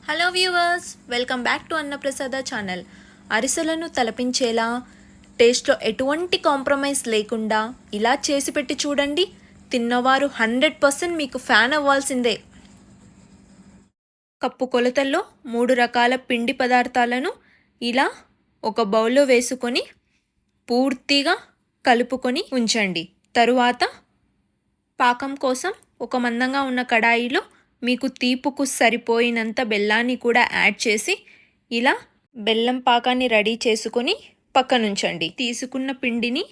Hello viewers, welcome back to అన్నప్రసాద channel. అరిసెలను తలపించేలా టేస్ట్లో ఎటువంటి compromise లేకుండా ఇలా చేసి పెట్టి చూడండి. తిన్నవారు 100% మీకు ఫ్యాన్ అవ్వాల్సిందే. కప్పు కొలతల్లో 3 రకాల పిండి పదార్థాలను ఇలా ఒక బౌల్లో వేసుకొని పూర్తిగా కలుపుకొని ఉంచండి. తరువాత పాకం కోసం ఒక మందంగా ఉన్న కడాయిలో మీకు తీపుకు సరిపోయినంత బెల్లాన్ని కూడా యాడ్ చేసి ఇలా బెల్లం పాకాన్ని రెడీ చేసుకొని పక్కనుంచండి. తీసుకున్న పిండిని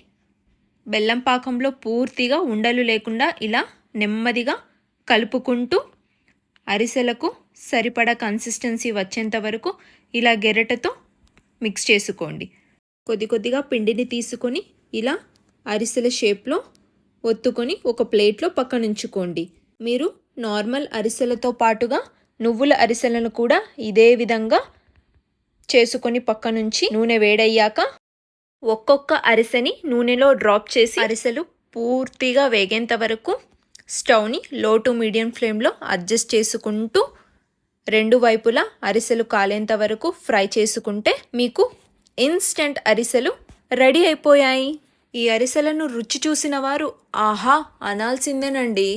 బెల్లం పాకంలో పూర్తిగా ఉండలు లేకుండా ఇలా నెమ్మదిగా కలుపుకుంటూ అరిసెలకు సరిపడా కన్సిస్టెన్సీ వచ్చేంత వరకు ఇలా గెరటతో మిక్స్ చేసుకోండి. కొద్దిగా పిండిని తీసుకొని ఇలా అరిసెల షేప్లో ఒత్తుకొని ఒక ప్లేట్లో పక్కనుంచుకోండి. మీరు నార్మల్ అరిసెలతో పాటుగా నువ్వుల అరిసెలను కూడా ఇదే విధంగా చేసుకొని పక్క నుంచి నూనె వేడయ్యాక ఒక్కొక్క అరిసెని నూనెలో డ్రాప్ చేసి అరిసెలు పూర్తిగా వేగేంత వరకు స్టవ్ని లో టు మీడియం ఫ్లేమ్లో అడ్జస్ట్ చేసుకుంటూ రెండు వైపులా అరిసెలు కాలేంత వరకు ఫ్రై చేసుకుంటే మీకు ఇన్స్టెంట్ అరిసెలు రెడీ అయిపోయాయి. ఈ అరిసెలను రుచి చూసిన వారు ఆహా అనాల్సిందేనండి.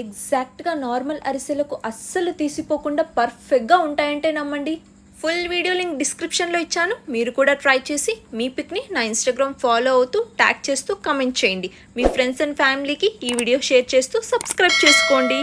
ఎగ్జాక్ట్గా నార్మల్ అరిసెలకు అస్సలు తీసిపోకుండా పర్ఫెక్ట్గా ఉంటాయంటే నమ్మండి. ఫుల్ వీడియో లింక్ డిస్క్రిప్షన్లో ఇచ్చాను. మీరు కూడా ట్రై చేసి మీ పిక్ని నా ఇన్స్టాగ్రామ్ ఫాలో అవుతూ ట్యాగ్ చేస్తూ కమెంట్ చేయండి. మీ ఫ్రెండ్స్ అండ్ ఫ్యామిలీకి ఈ వీడియో షేర్ చేస్తూ సబ్స్క్రైబ్ చేసుకోండి.